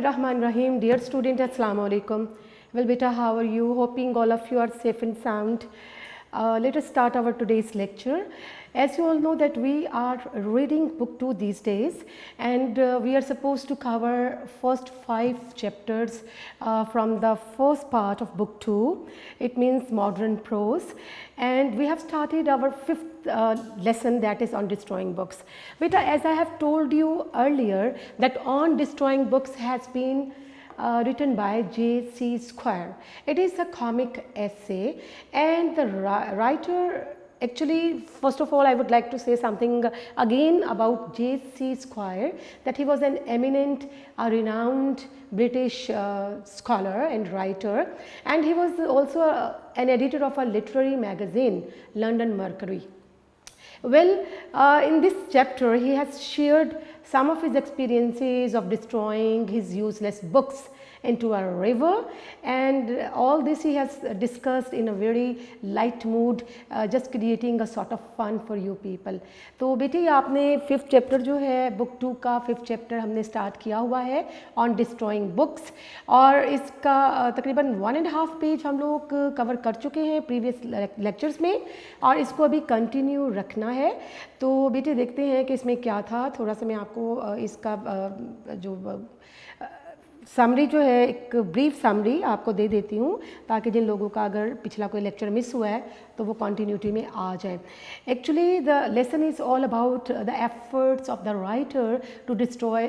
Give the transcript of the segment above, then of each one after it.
Bismillahirrahmanirrahim. Dear student, Assalamu alaikum. Well, beta, how are you? Hoping all of you are safe and sound. Let us start our today's lecture. As you all know that we are reading book 2 these days, and we are supposed to cover first 5 chapters from the first part of book 2. It means modern prose, and we have started our 5th lesson, that is on destroying books. Beta, as I have told you earlier that on destroying books has been written by J.C. Squire. It is a comic essay, and the writer, actually, first of all, I would like to say something again about J.C. Squire, that he was an eminent, renowned British scholar and writer, and he was also an editor of a literary magazine, London Mercury. Well, in this chapter, he has shared some of his experiences of destroying his useless books into a river, and all this he has discussed in a very light mood, just creating a sort of fun for you people. तो बेटी आपने 5th chapter जो है book 2 का 5th chapter हमने start किया हुआ है ऑन डिस्ट्रॉइंग बुक्स, और इसका तकरीबन 1.5 पेज हम लोग कवर कर चुके हैं प्रीवियस लेक्चर्स में, और इसको अभी कंटिन्यू रखना है. तो बेटे देखते हैं कि इसमें क्या था. थोड़ा सा मैं आपको इसका जो समरी जो है, एक ब्रीफ समरी आपको दे देती हूँ, ताकि जिन लोगों का अगर पिछला कोई लेक्चर मिस हुआ है तो वो कंटिन्यूटी में आ जाए. Actually the lesson is all about the efforts of the writer to destroy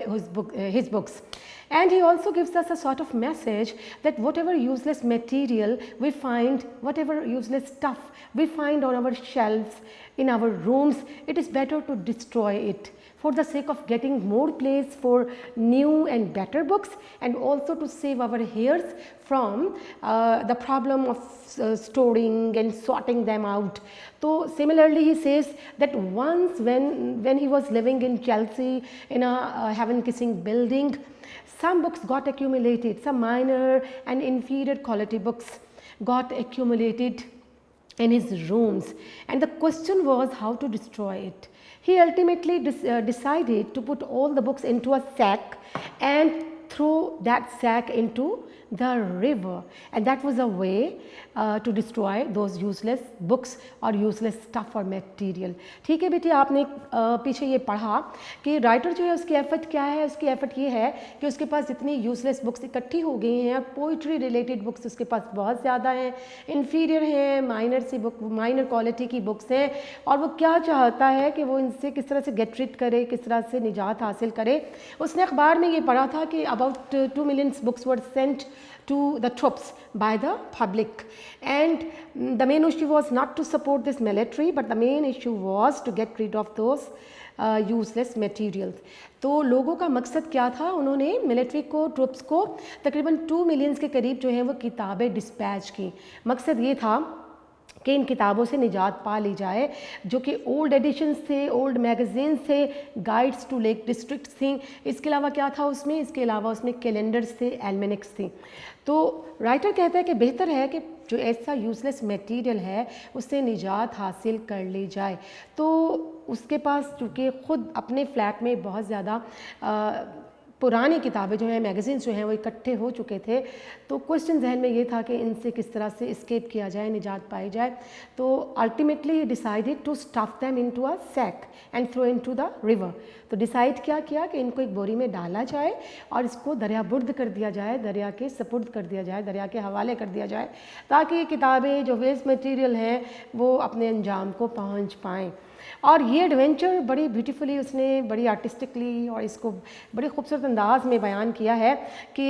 his books. And he also gives us a sort of message that whatever useless material we find, whatever useless stuff we find on our shelves, in our rooms, it is better to destroy it for the sake of getting more place for new and better books, and also to save our heirs from the problem of storing and sorting them out. So similarly he says that once when he was living in Chelsea in a heaven kissing building, some books got accumulated, some minor and inferior quality books got accumulated in his rooms, and the question was how to destroy it. He ultimately decided to put all the books into a sack and throw that sack into the river, and that was a way to destroy those useless books or useless stuff or material. ठीक है बेटी, आपने पीछे ये पढ़ा कि writer जो है उसकी एफर्ट क्या है. उसकी एफर्ट ये है कि उसके पास जितनी यूजलेस बुक्स इकट्ठी हो गई हैं, पोइट्री रिलेटेड बुक्स उसके पास बहुत ज़्यादा हैं, इन्फीरियर हैं, माइनर सी बुक, माइनर क्वालिटी की बुक्स हैं, और वो क्या चाहता है कि वो इनसे किस तरह से गेट रिड करे, किस तरह से निजात हासिल करे. उसने अखबार में ये पढ़ा था कि about 2 million books were sent to the troops by the public, and the main issue was not to support this military, but the main issue was to get rid of those useless materials. तो लोगों का मकसद क्या था, उन्होंने military को, troops को तकरीबन 2 मिलियन के करीब जो है वो किताबें डिस्पैच की. मकसद ये था कि इन किताबों से निजात पा ली जाए, जो कि ओल्ड एडिशंस थे, ओल्ड मैगज़ीन्स थे, गाइड्स टू लेक डिस्ट्रिक्ट्स थी. इसके अलावा क्या था उसमें, इसके अलावा उसमें कैलेंडर्स थे, एल्मेनिक्स थी. तो राइटर कहता है कि बेहतर है कि जो ऐसा यूजलेस मटेरियल है उससे निजात हासिल कर ली जाए. तो उसके पास चूँकि ख़ुद अपने फ्लैट में बहुत ज़्यादा पुरानी किताबें जो हैं, मैगज़ीन्स जो हैं वो इकट्ठे हो चुके थे, तो क्वेश्चन जहन में ये था कि इनसे किस तरह से एस्केप किया जाए, निजात पाई जाए. तो ultimately he decided to stuff them into a sack and throw into the river. तो डिसाइड क्या किया कि इनको एक बोरी में डाला जाए और इसको दरिया बुर्द कर दिया जाए, दरिया के सपुर्द कर दिया जाए, दरिया के हवाले कर दिया जाए, ताकि ये किताबें जो वेस्ट मटेरियल हैं वो अपने अंजाम को पहुंच पाएँ. और ये एडवेंचर बड़ी ब्यूटीफुली उसने, बड़ी आर्टिस्टिकली और इसको बड़े खूबसूरत अंदाज में बयान किया है कि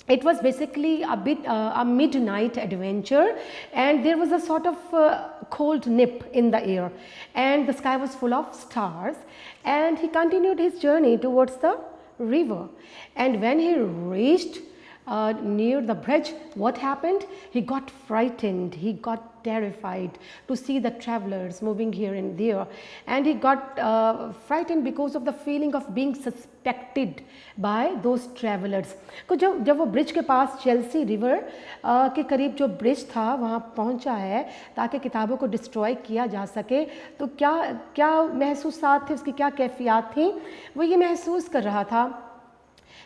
it was basically a midnight adventure, and there was a sort of cold nip in the air, and the sky was full of stars, and he continued his journey towards the river. And when he reached near the bridge, what happened? He got frightened, he got terrified to see the travelers moving here and there, and he got frightened because of the feeling of being suspected by those travelers. तो जब वो bridge के पास, Chelsea river के करीब जो bridge था वहाँ पहुँचा है ताकि किताबों को डिस्ट्रॉय किया जा सके, तो क्या महसूसात थे, उसकी क्या कैफियत थी. वो ये महसूस कर रहा था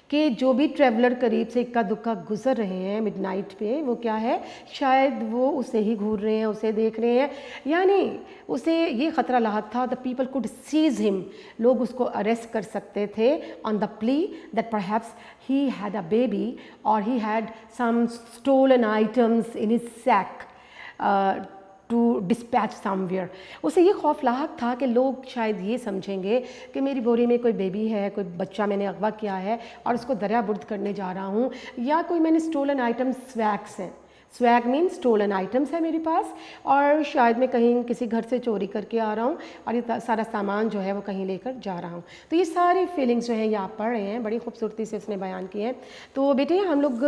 कि जो भी ट्रैवलर करीब से इक्का दुक्का गुजर रहे हैं मिडनाइट पे, वो क्या है, शायद वो उसे ही घूर रहे हैं, उसे देख रहे हैं, यानी उसे ये ख़तरा लाहक था, the people could seize him, लोग उसको अरेस्ट कर सकते थे on the plea that perhaps he had a baby और he had some stolen items in his sack to dispatch somewhere. उसे ये खौफ लाहक था कि लोग शायद ये समझेंगे कि मेरी बोरी में कोई बेबी है, कोई बच्चा मैंने अगवा किया है और उसको दरिया बुर्द करने जा रहा हूँ, या कोई मैंने स्टोलन आइटम स्वैग्स हैं, स्वैग मीन स्टोलन आइटम्स है मेरे पास, और शायद मैं कहीं किसी घर से चोरी करके आ रहा हूँ और ये सारा सामान जो है वो कहीं लेकर जा रहा हूँ। तो ये सारी फीलिंग्स जो हैं ये आप पढ़ रहे हैं, बड़ी खूबसूरती से उसने बयान की है। तो बेटे हम लोग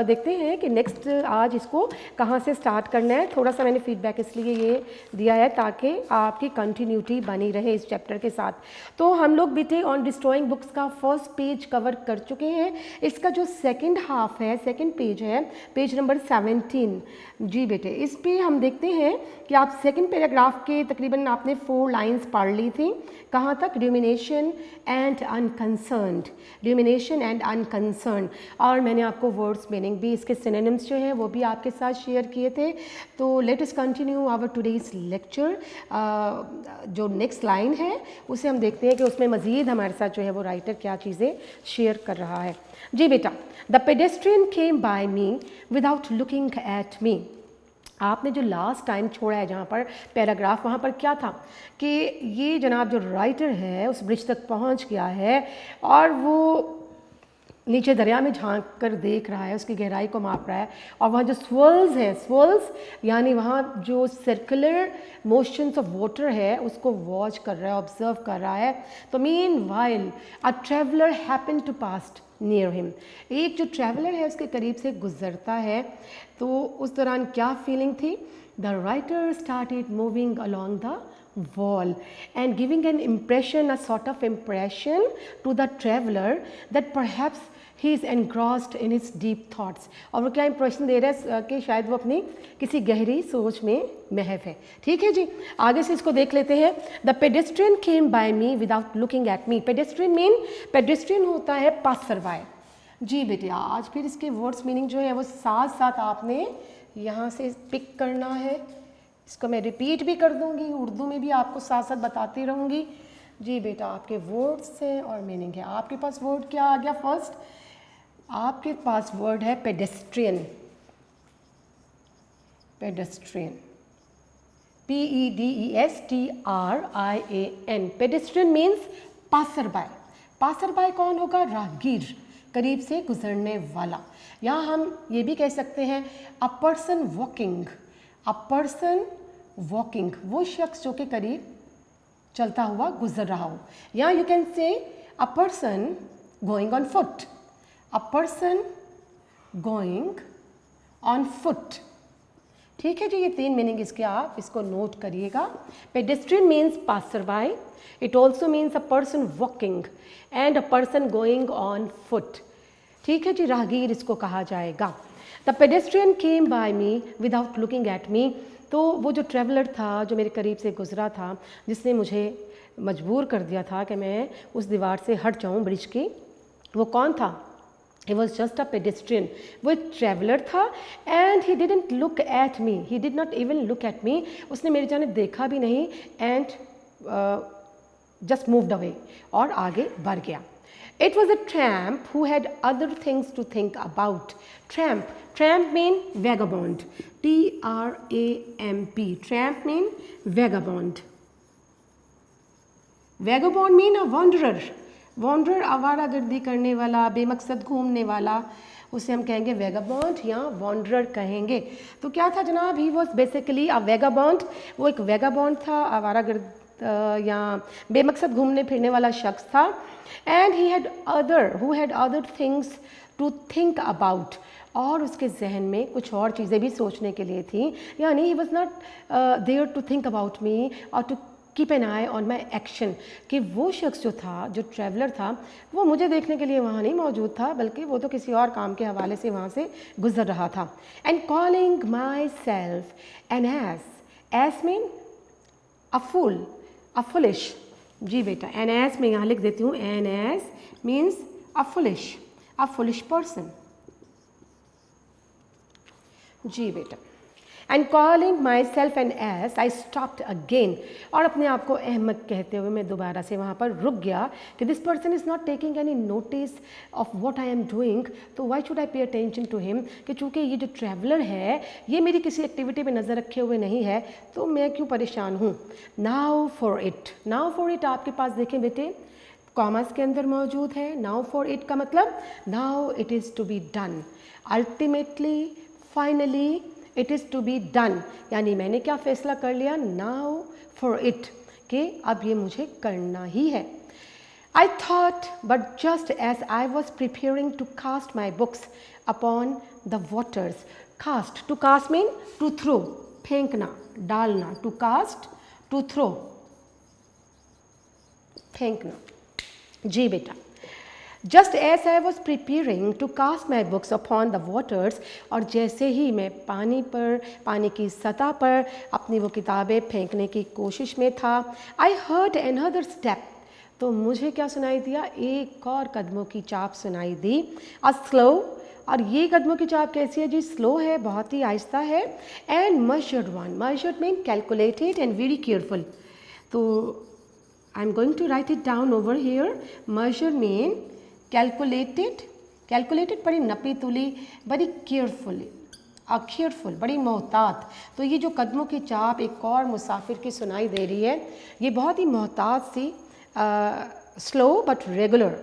देखते हैं कि नेक्स्ट आज इसको कहाँ से स्टार्ट करना है। थोड़ा सा मैंने फीडबैक इसलिए ये दिया है ताकि आपकी कंटिन्यूटी बनी रहे इस चैप्टर के साथ। तो हम लोग बेटे ऑन डिस्ट्रॉइंग बुक्स का फर्स्ट पेज कवर कर चुके हैं। इसका जो सेकेंड हाफ है, सेकेंड पेज है, पेज नंबर 17। जी बेटे, इस पे हम देखते हैं कि आप सेकंड पैराग्राफ के तकरीबन आपने 4 लाइंस पढ़ ली थी। कहाँ तक? ड्यूमिनेशन एंड अनकंसर्न्ड, ड्यूमिनेशन एंड अनकंसर्न, और मैंने आपको वर्ड्स मीनिंग भी, इसके सिनोनिम्स जो हैं वो भी आपके साथ शेयर किए थे। तो let us continue our today's lecture. जो नेक्स्ट लाइन है उसे हम देखते हैं कि उसमें मज़ीद हमारे साथ जो है वो राइटर क्या चीज़ें शेयर कर रहा है। जी बेटा, the pedestrian came by me without looking at मी। आपने जो लास्ट टाइम छोड़ा है जहाँ पर पैराग्राफ, वहाँ पर क्या था कि ये जनाब जो राइटर है उस ब्रिज तक पहुँच गया है और वो नीचे दरिया में झांक कर देख रहा है, उसकी गहराई को माप रहा है, और वहाँ जो स्वर्ल्स हैं, स्वर्ल्स यानी वहाँ जो सर्कुलर मोशंस ऑफ वाटर है उसको वॉच कर रहा है, ऑब्जर्व कर रहा है। तो meanwhile a traveller happen to passed near him, एक जो ट्रैवलर है उसके करीब से गुजरता है। तो उस दौरान क्या फीलिंग थी? The writer started moving along the wall and giving an impression, a sort of impression to the traveler that perhaps he is engrossed in his deep thoughts। और वो क्या इंप्रेशन दे रहा है कि शायद वो अपनी किसी गहरी सोच में महव है। ठीक है जी, आगे से इसको देख लेते हैं। The pedestrian came by me without looking at me. Pedestrian mean, pedestrian होता है पासर बाय। जी बेटे, आज फिर इसके वर्ड्स मीनिंग जो है वो साथ साथ आपने यहाँ से पिक करना है। इसको मैं रिपीट भी कर दूंगी, उर्दू में भी आपको साथ साथ बताती रहूँगी। जी बेटा, आपके वर्ड्स हैं और मीनिंग है। आपके पास वर्ड क्या आ गया? फर्स्ट आपके पास वर्ड है pedestrian, pedestrian, PEDESTRIAN। Pedestrian means passer by. Passer by कौन होगा? राहगीर, करीब से गुजरने वाला। यहाँ हम ये भी कह सकते हैं अ पर्सन वॉकिंग, अ पर्सन वॉकिंग, वो शख्स जो के करीब चलता हुआ गुजर रहा हो। या you can say a person going on foot, a person going on foot. ठीक है जी, ये 3 मीनिंग इसके, आप इसको नोट करिएगा। Pedestrian means passer by, it also means a person walking and a person going on foot. ठीक है जी, राहगीर इसको कहा जाएगा। The pedestrian came by me without looking at me. तो वो जो ट्रैवलर था, जो मेरे करीब से गुजरा था, जिसने मुझे मजबूर कर दिया था कि मैं उस दीवार से हट जाऊं ब्रिज की, वो कौन था? He was just a pedestrian। वो एक ट्रैवलर था and he didn't look at me, he did not even look at me। उसने मेरी जानिब देखा भी नहीं and just moved away, और आगे बढ़ गया। It was a tramp who had other things to think about। Tramp, tramp mean vagabond, TRAMP, tramp mean vagabond, vagabond mean a wanderer, wanderer आवारा गर्दी करने वाला, बेमकसद घूमने वाला, उसे हम कहेंगे वेगाबॉन्ड या वॉन्डरर कहेंगे। तो क्या था जनाब? He was basically a vagabond, वो एक वेगाबॉन्ड था, आवारा गर्द या बेमकसद घूमने फिरने वाला शख्स था। And he had other, who had other things to think about, और उसके जहन में कुछ और चीज़ें भी सोचने के लिए थी। यानी he was not there to think about me और to keep an eye on my action, कि वो शख्स जो था, जो ट्रैवलर था, वो मुझे देखने के लिए वहाँ नहीं मौजूद था, बल्कि वो तो किसी और काम के हवाले से वहाँ से गुजर रहा था। And calling myself an ass mean a fool, a foolish. जी बेटा, एन एस मैं यहाँ लिख देती हूँ, an ass means a foolish, a foolish person. जी बेटा। And calling myself an ass I stopped again, और अपने आप को अहमक कहते हुए मैं दोबारा से वहाँ पर रुक गया कि this person is not taking any notice of what I am doing, तो why should I pay attention to him, कि चूँकि ये जो ट्रैवलर है ये मेरी किसी एक्टिविटी में नज़र रखे हुए नहीं है तो मैं क्यों परेशान हूँ। Now for it, now for it आपके पास देखें बेटे कॉमर्स के अंदर मौजूद है। नाउ फॉर इट का मतलब now it is to be done, ultimately, finally it is to be done, यानी मैंने क्या फैसला कर लिया, नाउ फॉर इट, कि अब ये मुझे करना ही है। I thought but just as I was preparing to cast my books upon the waters, cast, to cast mean to throw, फेंकना, डालना, टू कास्ट, टू थ्रो, फेंकना। जी बेटा। Just as I was preparing to cast my books upon the waters, और जैसे ही मैं पानी पर, पानी की सतह पर अपनी वो किताबें फेंकने की कोशिश में था, आई हर्ड अनदर स्टेप, तो मुझे क्या सुनाई दिया, एक और कदमों की चाप सुनाई दी, अ स्लो, और ये कदमों की चाप कैसी है जी, स्लो है, बहुत ही आहिस्ता है, and measured one, measured mean calculated and very careful, तो I am going to write it down over here. Measure mean calculated, calculated बड़ी नपी तुली, बड़ी केयरफुली, केयरफुल, बड़ी मोहतात। तो ये जो कदमों की चाप एक और मुसाफिर की सुनाई दे रही है, ये बहुत ही मोहतात सी स्लो बट रेगुलर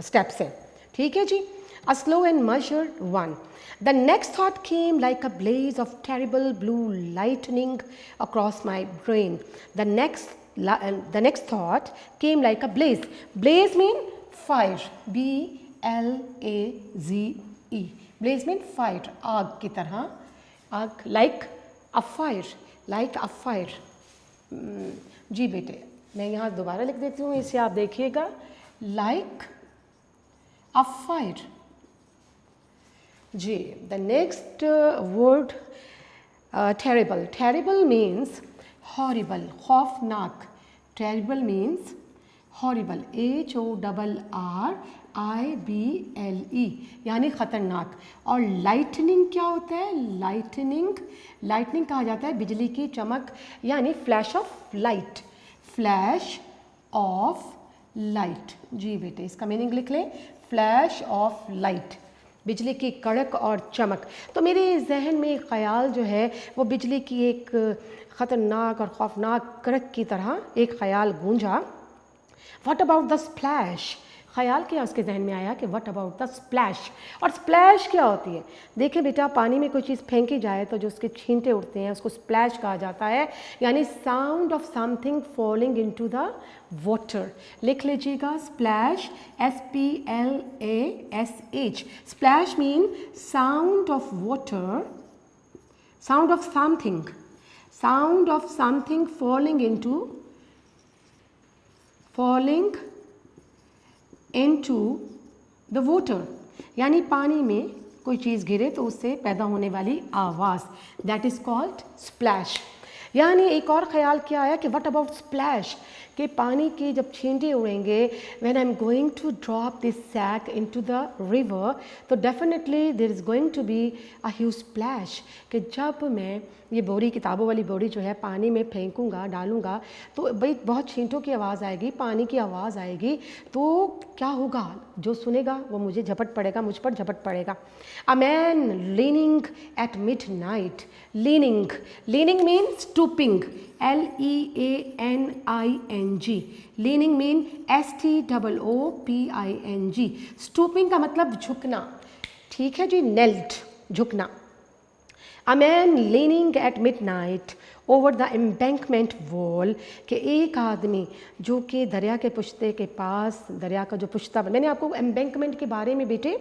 स्टेप्स है, ठीक है जी। A slow and measured one. The next thought came like a blaze of terrible blue lightning across my brain. The next thought came like a blaze. Blaze mean fire. B-L-A-Z-E. Blaze mean fire. आग की तरह, आग, like a fire, like a fire. जी बेटे, मैं यहाँ दोबारा लिख देती हूँ, इसे आप देखिएगा, like a fire. Ji, the next word terrible. Terrible means horrible, खौफनाक. Terrible means horrible, HORRIBLE, यानी ख़तरनाक. और lightning क्या होता है, lightning कहा जाता है बिजली की चमक, यानी flash of light, flash of light. जी बेटे, इसका मीनिंग लिख लें, flash of light, बिजली की कड़क और चमक. तो मेरे जहन में एक ख़याल जो है वो बिजली की एक ख़तरनाक और खौफनाक कड़क की तरह एक ख़याल गूंजा. व्हाट अबाउट द स्प्लैश, ख़याल क्या उसके जहन में आया कि व्हाट अबाउट द स्प्लैश. और स्प्लैश क्या होती है, देखिए बेटा, पानी में कोई चीज़ फेंकी जाए तो जो उसके छींटे उठते हैं उसको स्प्लैश कहा जाता है, यानी sound of something falling into the water. लिख लीजिएगा, splash, SPLASH. Splash mean sound of water, sound of something falling into the water, यानी पानी में कोई चीज़ गिरे तो उससे पैदा होने वाली आवाज़, दैट इज़ कॉल्ड स्प्लैश. यानी एक और ख्याल क्या आया कि व्हाट अबाउट स्प्लैश, कि पानी के जब छींटे उड़ेंगे, when I am going to drop this sack into the river, तो definitely there is going to be a huge splash, कि जब मैं ये बोरी, किताबों वाली बोरी जो है पानी में फेंकूँगा, डालूँगा, तो भाई बहुत छींटों की आवाज़ आएगी, पानी की आवाज़ आएगी, तो क्या होगा, जो सुनेगा वो मुझे झपट पड़ेगा, मुझ पर झपट पड़ेगा. A man leaning at mid night. Leaning mean stooping, LEANING. Leaning mean STOOPING. Stooping का मतलब झुकना, ठीक है जी, नेल्ट, झुकना. A man leaning at midnight over the embankment wall, कि एक आदमी जो कि दरिया के पुश्ते के पास, दरिया का जो पुश्ता, मैंने आपको एम्बैंकमेंट के बारे में बेटे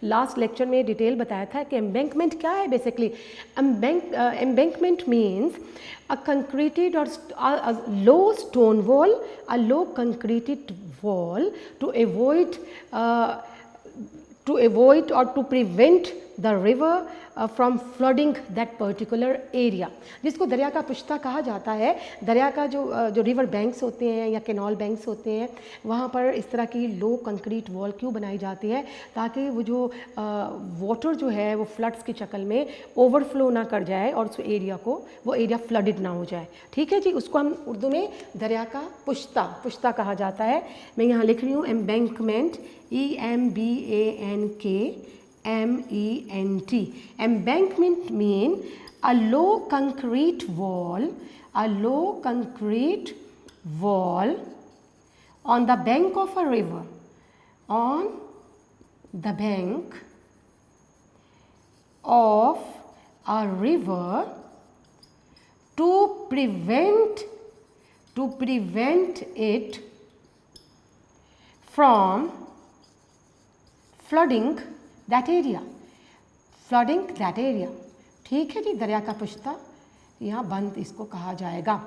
लास्ट लेक्चर में डिटेल बताया था कि एम्बैंकमेंट क्या है. Basically embankment means a concreted और low stone wall, a low concreted wall to avoid or to prevent the river from flooding that particular area, जिसको दरिया का पुश्ता कहा जाता है। दरिया का जो रिवर बैंक्स होते हैं या कैनाल बैंक्स होते हैं, वहाँ पर इस तरह की लो कंक्रीट वॉल क्यों बनाई जाती है, ताकि वो जो वाटर जो है वो फ्लड्स की शक्ल में ओवरफ्लो ना कर जाए और उस एरिया को वो एरिया फ्लडेड ना हो जाए। ठीक है जी, उसको हम उर्दू में दरिया का पुश्ता कहा जाता है। मैं यहाँ लिख रही हूँ embankment, EMBANKMENT। Embankment mean a low concrete wall on the bank of a river, on the bank of a river to prevent it from flooding that area, ठीक है जी, दरिया का पुश्ता यहाँ बंद इसको कहा जाएगा।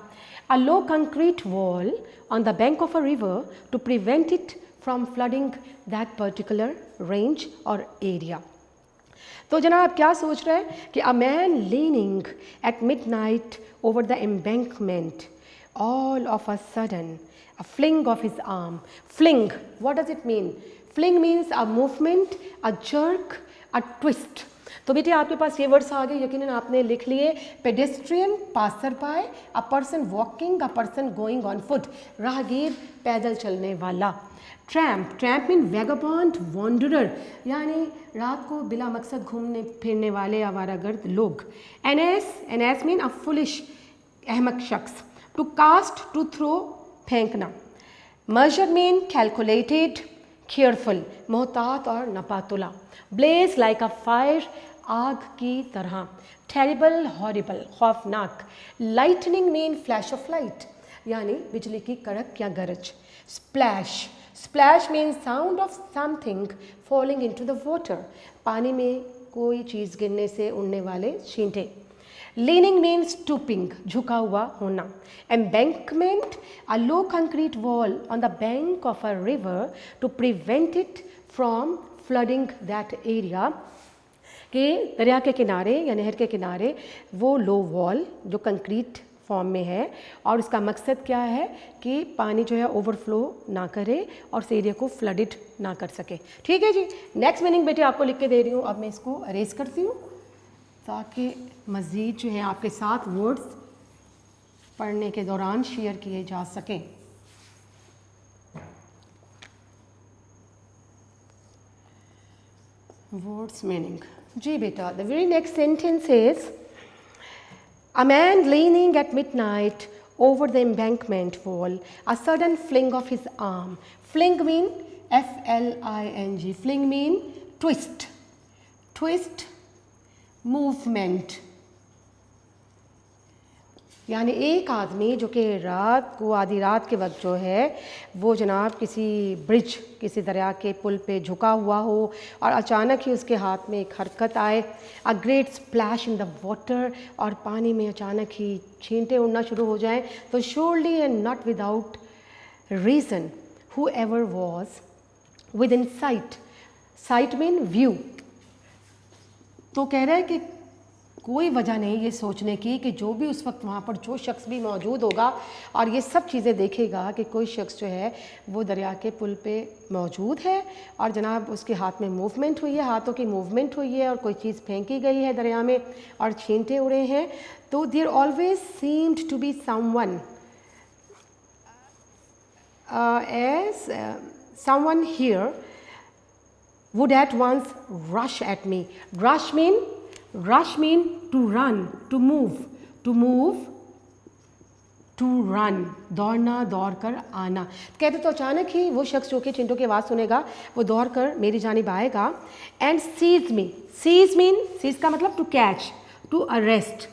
A low concrete wall on the bank of a river to prevent it from flooding that particular range or area। तो जनाब क्या सोच रहे हैं कि a man leaning at midnight over the embankment, all of a sudden a fling of his arm. Fling, what does it mean? Fling means a movement, a jerk, a twist। तो बेटे आपके पास ये वर्ड्स आ गए, यकीनन आपने लिख लिए। Pedestrian, passer पाए, अ person walking, a person going on foot, राहगीर, पैदल चलने वाला। ट्रैम्प मीन वैगाबॉन्ड, वॉन्डरर, यानी रात को बिला मकसद घूमने फिरने वाले आवारागर्द लोग। एनएस मीन अ फुलिश, अहमक शख्स। टू कास्ट, टू थ्रो, फेंकना। मेजर मीन कैलकुलेटेड, केयरफुल, मोहतात और नपातुला। ब्लेज लाइक अ फायर, आग की तरह। टेरिबल, हॉरिबल, खौफनाक। Lightning mean flash of light, यानी बिजली की कड़क या गरज। Splash mean sound of something falling into the water, पानी में कोई चीज़ गिरने से उड़ने वाले छींटे। लीनिंग मीन स्टूपिंग, झुका हुआ होना। Embankment, a low concrete wall on the bank of a river to prevent it from flooding that area, कि दरिया के किनारे या नहर के किनारे वो लो वॉल जो कंक्रीट फॉर्म में है, और इसका मकसद क्या है कि पानी जो है ओवरफ्लो ना करे और उस एरिया को फ्लडेड ना कर सके। ठीक है जी, नेक्स्ट मीनिंग बेटे आपको लिख के दे रही हूँ। अब मैं इसको अरेज करती हूँ ताकि मज़ीद जो है आपके साथ वर्ड्स पढ़ने के दौरान शेयर किए जा सकें। वर्ड्स मीनिंग जी बेटा, the very next sentence is a man leaning at midnight over the embankment wall, a sudden fling of his arm. Fling mean F-L-I-N-G, fling mean twist, movement, यानी एक आदमी जो कि रात को आधी रात के वक्त जो है वो जनाब किसी ब्रिज, किसी दरिया के पुल पे झुका हुआ हो और अचानक ही उसके हाथ में एक हरकत आए, a great splash in the water, और पानी में अचानक ही छींटे उड़ना शुरू हो जाएं, तो surely and not without reason who ever was with in site mean view. तो कह रहा है कि कोई वजह नहीं ये सोचने की कि जो भी उस वक्त वहाँ पर जो शख्स भी मौजूद होगा और ये सब चीज़ें देखेगा कि कोई शख्स जो है वो दरिया के पुल पे मौजूद है और जनाब उसके हाथ में मूवमेंट हुई है, हाथों की मूवमेंट हुई है और कोई चीज़ फेंकी गई है दरिया में और छींटे उड़े हैं। तो there always seemed to be someone as someone here would at once rush at me. Rush mean to run, to move, to run, दौड़ना, दौड़ कर आना। कहते तो अचानक ही वो शख्स जो कि चिंटों की आवाज़ सुनेगा वो दौड़ कर मेरी जानिब आएगा। एंड सीज का मतलब to catch, to arrest,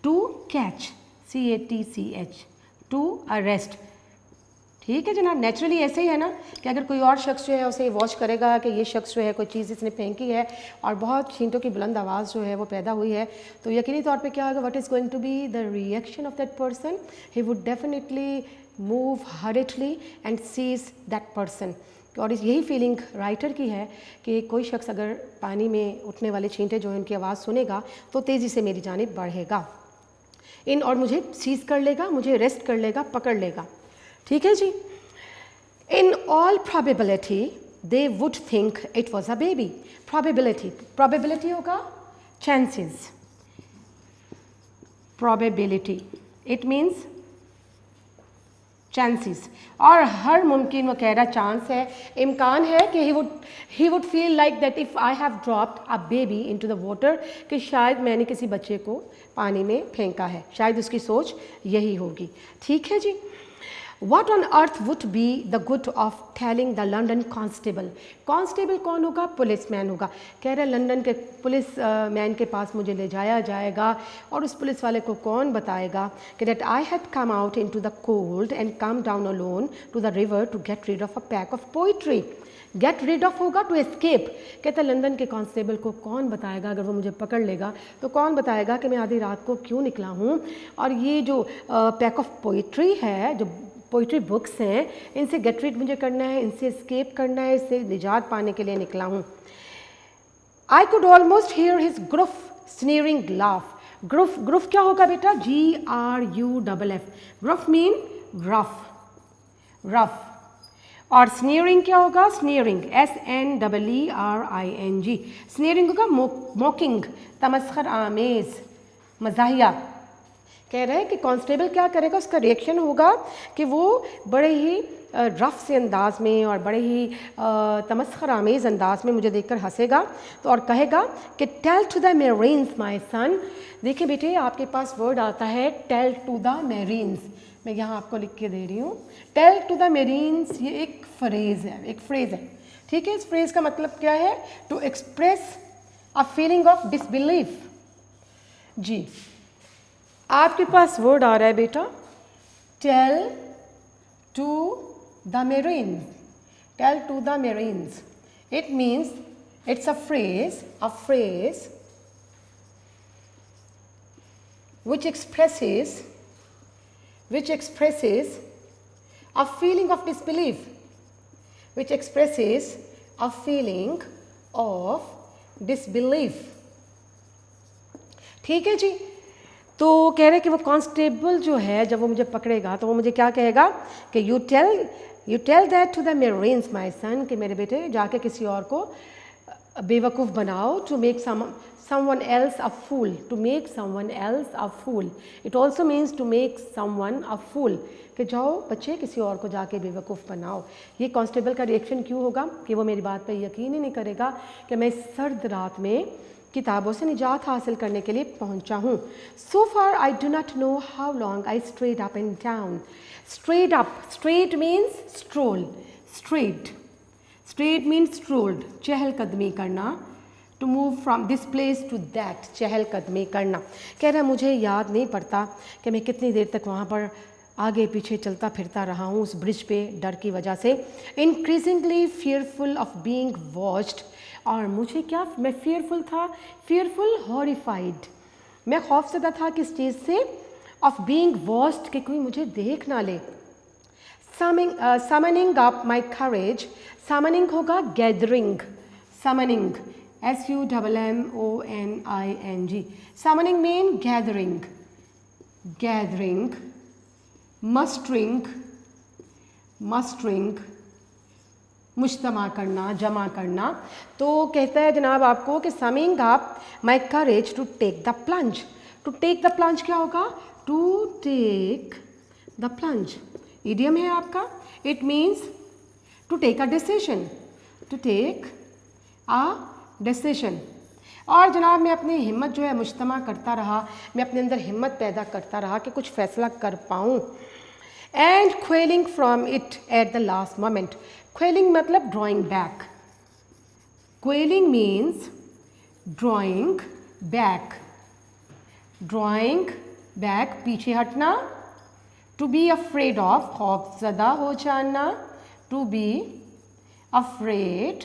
to catch, CATCH, to arrest. ठीक है जनाब, नेचुरली ऐसे ही है ना कि अगर कोई और शख्स जो है उसे वॉच करेगा कि ये शख्स जो है कोई चीज़ इसने फेंकी है और बहुत छींटों की बुलंद आवाज़ जो है वो पैदा हुई है, तो यकीनी तौर पे क्या होगा, what is going to be the reaction of that person, he would definitely move hurriedly and seize that person. और यही फीलिंग राइटर की है कि कोई शख्स अगर पानी में उठने वाले छींटे जो है उनकी आवाज़ सुनेगा तो तेज़ी से मेरी जानिब बढ़ेगा और मुझे सीज़ कर लेगा, मुझे रेस्ट कर लेगा, पकड़ लेगा। ठीक है जी। In all probability they would think it was a baby. Probability होगा chances, probability it means chances, और हर मुमकिन वो कह रहा चांस है, इम्कान है कि he would feel like that if I have dropped a baby into the water, कि शायद मैंने किसी बच्चे को पानी में फेंका है, शायद उसकी सोच यही होगी। ठीक है जी। What on earth would be the good of telling the London constable? Constable कौन होगा? पुलिस मैन होगा। कह रहे लंदन के पुलिस मैन के पास मुझे ले जाया जाएगा और उस पुलिस वाले को कौन बताएगा कि that I had come out into the cold and come down alone to the river to get rid of a pack of poetry. Get rid of होगा टू एस्केप। कहता है लंदन के कांस्टेबल को कौन बताएगा, अगर वो मुझे पकड़ लेगा तो कौन बताएगा कि मैं आधी रात को क्यों निकला हूँ, और ये जो पैक ऑफ पोइट्री है, जो पोइट्री बुक्स हैं, इनसे गेट रिड मुझे करना है, इनसे एस्केप करना है, इससे निजात पाने के लिए निकला हूँ। I could almost hear his gruff sneering laugh. Gruff क्या होगा बेटा? GRUFF। Gruff mean rough. और स्नीयरिंग क्या होगा? स्नीयरिंग SNEERING। स्नीयरिंग होगा मॉकिंग, तमस्खर आमेज, मजाहिया। कह रहे हैं कि कांस्टेबल क्या करेगा, उसका रिएक्शन होगा कि वो बड़े ही रफ से अंदाज में और बड़े ही तमस्खर आमेज़ अंदाज में मुझे देखकर हंसेगा तो और कहेगा कि tell to the marines my son. देखिए बेटे, आपके पास वर्ड आता है टेल टू द मेरीन्स, मैं यहाँ आपको लिख के दे रही हूँ। टेल टू द मेरीन्स ये एक फ्रेज़ है, ठीक है। इस फ्रेज़ का मतलब क्या है? To express a feeling of disbelief. जी, आपके पास वर्ड आ रहा है बेटा tell to the marines. Tell to the marines, it means it's a phrase which expresses a feeling of disbelief, ठीक है जी। तो कह रहे कि वो कांस्टेबल जो है जब वो मुझे पकड़ेगा तो वो मुझे क्या कहेगा कि you tell that to the marines my son, कि मेरे बेटे जाके किसी और को बेवकूफ़ बनाओ, to make someone else a fool, to make someone else a fool. It also means to make someone a fool, कि जाओ बच्चे किसी और को जाके बेवकूफ़ बनाओ। ये कांस्टेबल का रिएक्शन क्यों होगा कि वो मेरी बात पे यकीन ही नहीं करेगा कि मैं इस सर्द रात में किताबों से निजात हासिल करने के लिए पहुंचा हूँ। So far I do not know how long I strayed up and down. Strayed means stroll. Strayed means strolled, चहलकदमी करना। To move from this place to that, चहलकदमी करना। कह रहा मुझे याद नहीं पड़ता कि मैं कितनी देर तक वहाँ पर आगे पीछे चलता फिरता रहा हूँ उस ब्रिज पे डर की वजह से। Increasingly fearful of being watched, और मुझे क्या, मैं fearful horrified, मैं खौफज़दा था किस चीज़ से? of being watched, कि कोई मुझे देख ना ले। Summoning up my courage, summoning होगा gathering, summoning SUMMONING, summoning mean gathering, mustering, मुश्तमा करना, जमा करना। तो कहता है जनाब आपको कि summing up my courage to take the plunge. To take the plunge क्या होगा? To take the plunge idiom है आपका। It means to take a decision, और जनाब मैं अपनी हिम्मत जो है मुश्तमा करता रहा, मैं अपने अंदर हिम्मत पैदा करता रहा कि कुछ फ़ैसला कर पाऊँ। And quailing from it at the last moment. Quailing मतलब drawing back. Quailing means drawing back, पीछे हटना। टू बी अफ्रेड ऑफ, खौफज़दा हो जाना। टू बी अफ्रेड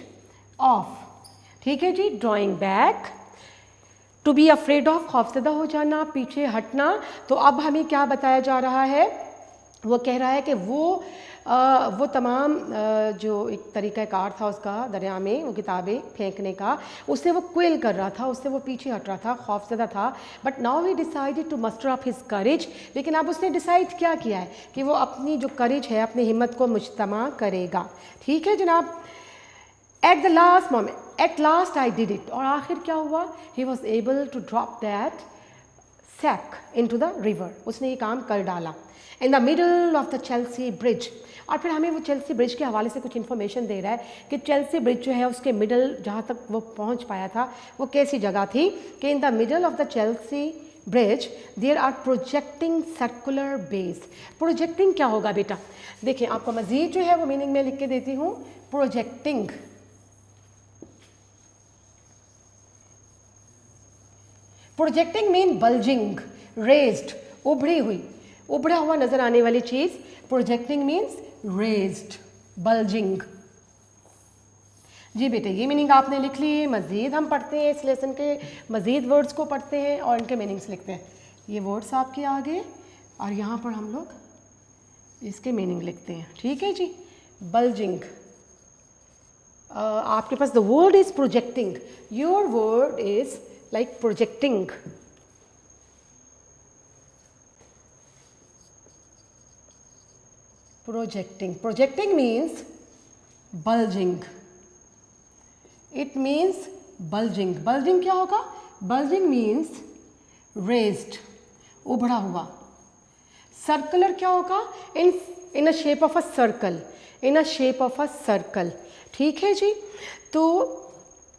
ऑफ, ठीक है जी। Drawing back, to be afraid of, खौफज़दा हो जाना, पीछे हटना। तो अब हमें क्या बताया जा रहा है? वो कह रहा है कि वो वो तमाम जो एक तरीक़ाकार था उसका दरिया में वो किताबें फेंकने का, उससे वो क्विल कर रहा था, उससे वो पीछे हट रहा था, खौफज़दा था। But now he decided to muster up his courage. लेकिन अब उसने डिसाइड क्या किया है कि वो अपनी जो करेज है, अपनी हिम्मत को मुज्तमा करेगा। ठीक है जनाब। At the last moment, at last I did it, और आखिर क्या हुआ, he was able to drop that sack into the river. उसने ये काम कर डाला। In the middle of the Chelsea Bridge, और फिर हमें वो चेल्सी ब्रिज के हवाले से कुछ इन्फॉर्मेशन दे रहा है कि चेल्सी ब्रिज जो है उसके मिडल, जहाँ तक वो पहुँच पाया था, वो कैसी जगह थी कि in the middle of the Chelsea Bridge there are projecting circular bays. Projecting क्या होगा बेटा, देखिए आपको मज़ीद जो है वो मीनिंग में लिख के देती हूँ। Projecting, projecting mean bulging, raised, उभरी हुई, उभरा हुआ नजर आने वाली चीज। Projecting means raised, bulging. जी बेटे ये मीनिंग आपने लिख ली। मज़ीद हम पढ़ते हैं, इस लेसन के मज़ीद वर्ड्स को पढ़ते हैं और इनके मीनिंग्स लिखते हैं। ये वर्ड्स आपके आगे और यहाँ पर हम लोग इसके मीनिंग लिखते हैं। ठीक है जी। बल्जिंग, आपके पास the word is projecting, your word is like projecting. Projecting means bulging. It means bulging. Bulging क्या होगा? Bulging means raised, उभरा हुआ। Circular क्या होगा? In a shape of a circle. In a shape of a circle. ठीक है जी। तो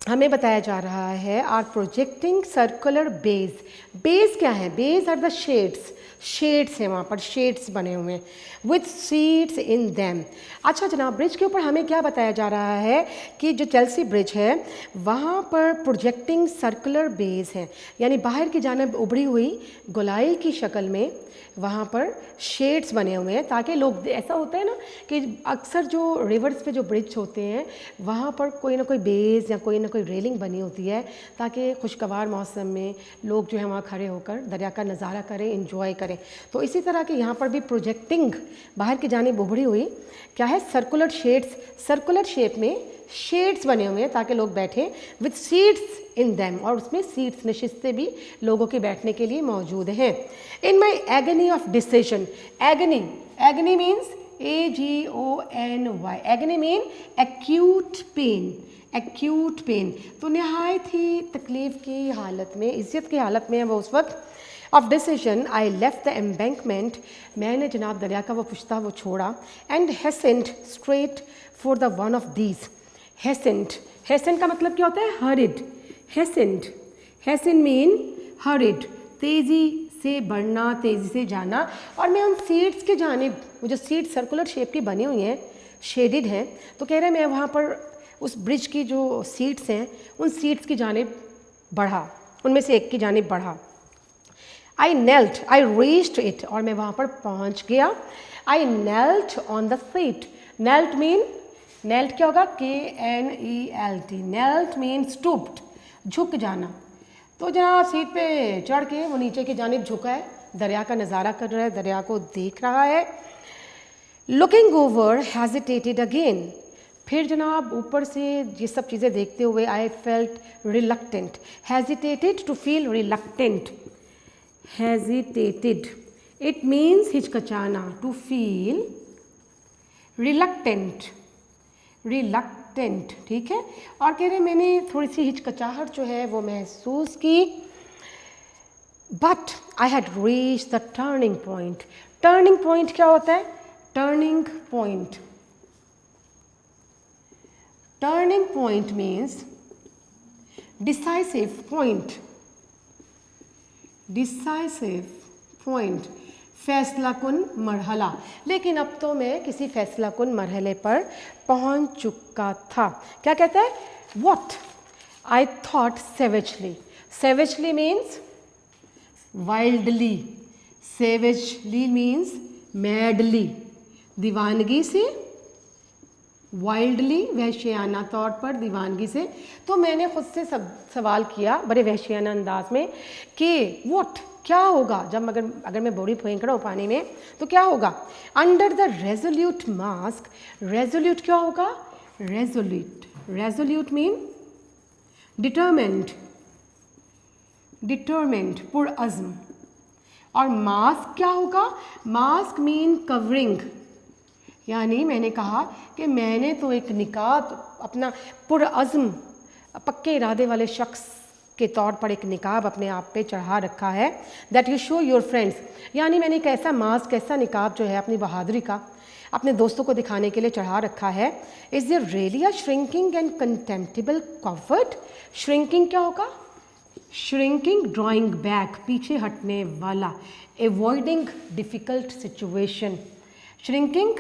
हमें बताया जा रहा है are projecting circular bays. Bays क्या है? Bays are the shades, shades हैं वहाँ पर, शेड्स बने हुए हैं विथ सीड्स इन दैम। अच्छा जनाब, ब्रिज के ऊपर हमें क्या बताया जा रहा है कि जो चेल्सी ब्रिज है वहाँ पर प्रोजेक्टिंग सर्कुलर बेस है, यानी बाहर की जानिब उभरी हुई गोलाई की शक्ल में वहाँ पर शेड्स बने हुए हैं, ताकि लोग, ऐसा होता है ना कि अक्सर जो रिवर्स पे जो ब्रिज होते हैं वहाँ पर कोई ना कोई बेस या कोई ना कोई रेलिंग बनी होती है, ताकि खुशगवार मौसम में लोग जो है वहाँ खड़े होकर दरिया का नज़ारा करें, इंजॉय करें। तो इसी तरह के यहाँ पर भी प्रोजेक्टिंग, बाहर की जानिब उभरी हुई क्या है, सर्कुलर शेड्स, सर्कुलर शेप में शेड्स बने हुए हैं ताकि लोग बैठें, विथ सीट्स इन दैम, और उसमें सीट्स, नशिस्तें भी लोगों के बैठने के लिए मौजूद हैं। In my agony of decision, agony, agony means AGONY, agony mean acute pain, acute pain. तो नहायत ही तकलीफ़ की हालत में, इज़्ज़त की हालत में है वो उस वक्त। Of decision I left the embankment, मैंने जनाब दरिया का वो पुश्ता वो छोड़ा, and hastened straight for the one of these. Hastened, hastened का मतलब क्या होता है? Hurried. Hastened, hastened mean hurried, तेज़ी से बढ़ना, तेज़ी से जाना। और मैं उन सीट्स के जानिब, वो जो सीट सर्कुलर शेप की बनी हुई हैं, शेडिड हैं, तो कह रहे हैं मैं वहाँ पर उस ब्रिज की जो सीट्स हैं उन सीट्स की जानिब बढ़ा, उनमें से एक की जानिब बढ़ा। I knelt, I reached it, और मैं वहाँ पर पहुँच गया। I knelt on the seat, knelt mean, knelt क्या होगा? KNELT, नेल्ट मीन स्टूप्ड, झुक जाना। तो जहाँ सीट पे चढ़ के वो नीचे की जानिब झुका है, दरिया का नज़ारा कर रहा है, दरिया को देख रहा है। लुकिंग ओवर हेजिटेटेड अगेन, फिर जनाब ऊपर से ये सब चीज़ें देखते हुए I felt reluctant, hesitated to feel reluctant, hesitated it means हिचकचाना, टू फील रिलक्टेंट, रिलक्टेंट, ठीक है। और कह रहे मैंने थोड़ी सी हिचकचाहट जो है वो महसूस की। But I had reach the turning point. Turning point क्या होता है? Turning point, turning point means decisive point, decisive point, फैसला कुन मरहला। लेकिन अब तो मैं किसी फैसला कुन मरहले पर पहुंच चुका था। क्या कहता है? What I thought savagely, savagely means wildly, savagely means madly, दीवानगी से, वाइल्डली वहशियाना तौर पर, दीवानगी से। तो मैंने खुद से सवाल किया बड़े वहशियाना अंदाज में कि व्हाट क्या होगा जब अगर मैं बोरी फेंक रहा हूँ पानी में तो क्या होगा? Under the resolute mask, resolute क्या होगा? Resolute, resolute mean determent, determent, पुरअज़्म। और मास्क क्या होगा? मास्क मीन कवरिंग, यानी मैंने कहा कि मैंने तो एक निकाब अपना पुरअज़्म पक्के इरादे वाले शख्स के तौर पर एक निकाब अपने आप पे चढ़ा रखा है, that you show your friends, यानी मैंने एक ऐसा मास्क, ऐसा निकाब जो है अपनी बहादुरी का अपने दोस्तों को दिखाने के लिए चढ़ा रखा है। Is there really a shrinking and contemptible coward? Shrinking क्या होगा? श्रिंकिंग, ड्रॉइंग बैक, पीछे हटने वाला, avoiding difficult situation. Shrinking,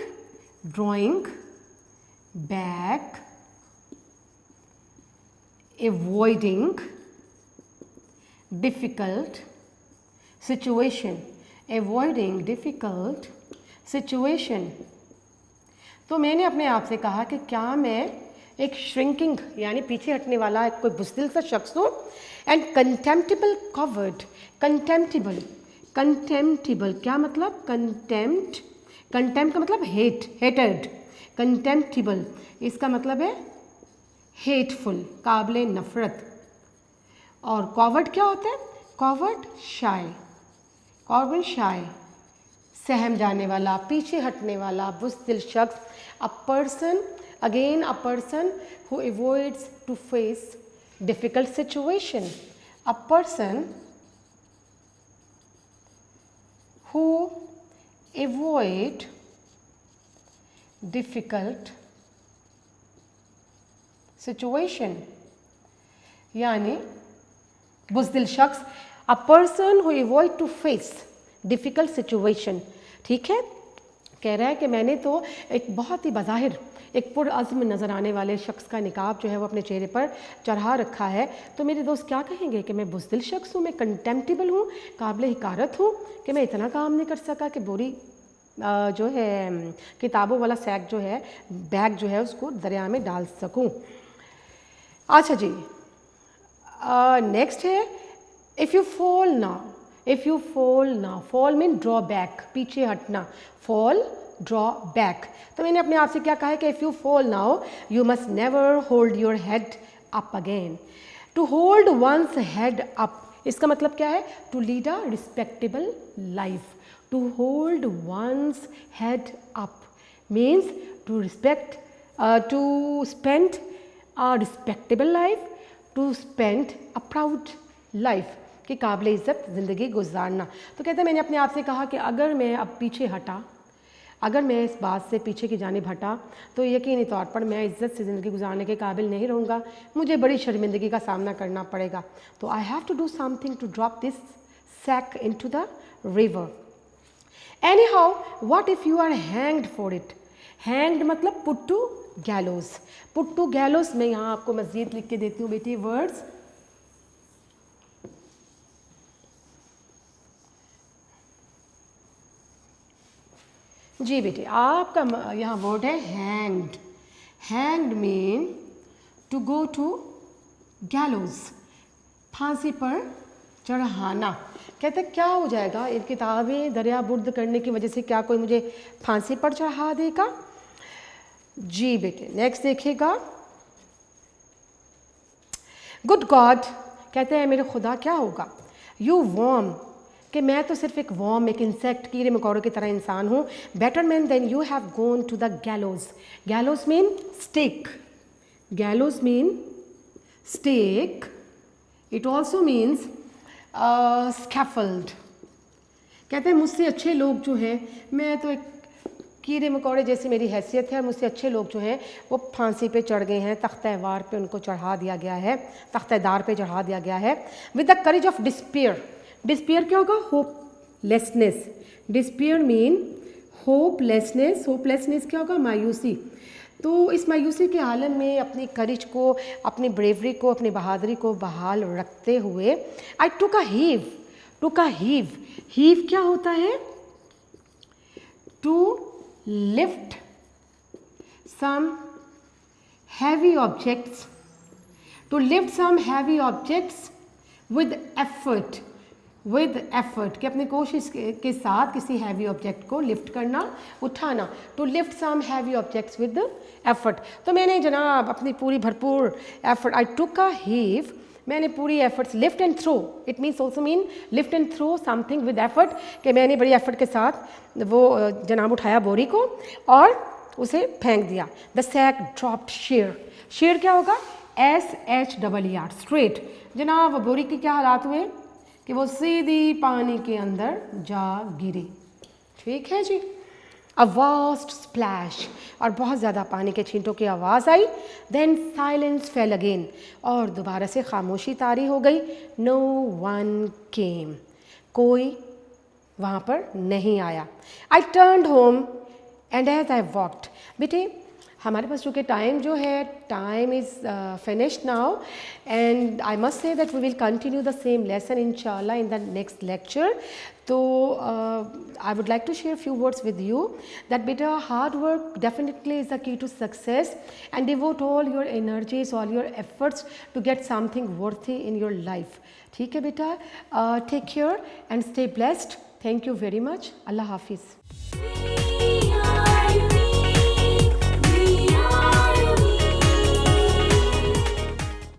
drawing back, avoiding difficult situation, avoiding difficult situation. तो मैंने अपने आप से कहा कि क्या मैं एक श्रिंकिंग यानी पीछे हटने वाला एक कोई बुज़दिल सा शख्स हूँ, एंड कंटेम्प्टेबल कवर्ड, कंटेम्प्टेबल, कंटेम्प्टेबल क्या मतलब? कंटेम्प्ट, कंटेम्प्ट का मतलब हेट, हेटेड, कंटेम्प्टेबल इसका मतलब है हेटफुल, काबिले नफ़रत। और कॉवर्ड क्या होता है? कॉवर्ड शाय, कॉवर्ड शाय, सहम जाने वाला, पीछे हटने वाला, बुज़दिल शख्स। A person, again a person who avoids to face difficult situation, a person who avoid difficult situation, यानी बुज़दिल शख्स, a person who avoid to face difficult situation. ठीक है, कह रहा है कि मैंने तो एक बहुत ही बज़ाहिर एक पुरअज़्म नज़र आने वाले शख्स का निकाब जो है वो अपने चेहरे पर चढ़ा रखा है, तो मेरे दोस्त क्या कहेंगे कि मैं बुज़दिल शख्स हूँ, मैं कंटेम्प्टेबल हूँ, काबिल हिकारत हूँ कि मैं इतना काम नहीं कर सका कि बोरी जो है किताबों वाला सैक जो है, बैग जो है उसको दरिया में डाल सकूँ। अच्छा जी, नेक्स्ट है if you fall now, if you fall now, fall mean draw back, पीछे हटना, फॉल ड्रॉ बैक। तो मैंने अपने आप से क्या कहा है कि if you fall now you must never hold your head up again. To hold one's head up, इसका मतलब क्या है? To lead a respectable life. To hold one's head up means to respect, to spend a respectable life, to spend a proud life, कि काबिल इज़्ज़त ज़िंदगी गुजारना। तो कहते हैं मैंने अपने आप से कहा कि अगर मैं अब पीछे हटा, अगर मैं इस बात से पीछे की जानिब हटा तो यकीनी तौर पर मैं इज़्ज़त से ज़िंदगी गुजारने के काबिल नहीं रहूँगा, मुझे बड़ी शर्मिंदगी का सामना करना पड़ेगा। तो I have to do something to drop this sack into the river. Anyhow what if you are hanged for it? Hanged मतलब put to gallows, put to gallows. मैं यहाँ आपको मज़ीद लिख के देती हूँ बेटी वर्ड्स। जी बेटे, आपका यहाँ वर्ड है hanged. Hanged mean to go to gallows, फांसी पर चढ़ाना। कहते क्या हो जाएगा, इन किताबें दरिया बुर्द करने की वजह से क्या कोई मुझे फांसी पर चढ़ा देगा? जी बेटे, नेक्स्ट देखिएगा। गुड गॉड, कहते हैं मेरे खुदा क्या होगा? यू वॉर्म, कि मैं तो सिर्फ एक वॉर्म, एक इंसेक्ट, कीड़े मकोड़ों की तरह इंसान हूँ। Better man than you have gone to the gallows. Gallows mean stake, gallows mean stake, it also means scaffold. कहते हैं मुझसे अच्छे लोग जो हैं, मैं तो एक कीड़े मकोड़े जैसी मेरी हैसियत है, और मुझसे अच्छे लोग जो हैं वो फांसी पे चढ़ गए हैं, तख्ते-ए-वार पे उनको चढ़ा दिया गया है, तख्ते-दार पे चढ़ा दिया गया है। With the courage of despair, despair क्या होगा? Hopelessness. Despair mean hopelessness, hopelessness क्या होगा? मायूसी। तो इस मायूसी के आलम में अपनी करेज को, अपनी ब्रेवरी को, अपनी बहादुरी को बहाल रखते हुए I took a heave, took a heave. Heave क्या होता है? To lift some heavy objects, to lift some heavy objects with effort, with effort कि अपनी कोशिश के साथ किसी हैवी ऑब्जेक्ट को लिफ्ट करना, उठाना, to lift some heavy objects with effort. तो मैंने जनाब अपनी पूरी भरपूर effort, I took a heave, मैंने पूरी efforts, lift and throw, it means also mean lift and throw something with effort, कि मैंने बड़ी एफर्ट के साथ वो जनाब उठाया बोरी को और उसे फेंक दिया। The sack dropped sheer, sheer क्या होगा, SHEER, स्ट्रेट। जनाब बोरी के क्या हालात हुए कि वो सीधी पानी के अंदर जा गिरी। ठीक है जी। अ वास्ट स्प्लैश, और बहुत ज़्यादा पानी के छींटों की आवाज़ आई। देन साइलेंस फेल अगेन, और दोबारा से खामोशी तारी हो गई। नो वन केम, कोई वहाँ पर नहीं आया। I turned home and as I walked, बेटे हमारे पास चूँकि टाइम जो है, time is finished now, and I must say that we will continue the same lesson इंशाल्लाह इन द नेक्स्ट लेक्चर। तो I would like to share a few words with you that beta hard work definitely is the key to success, and devote all your energies, all your efforts to get something worthy in your life. ठीक है बेटा, take care and stay blessed. Thank you very much. Allah Hafiz.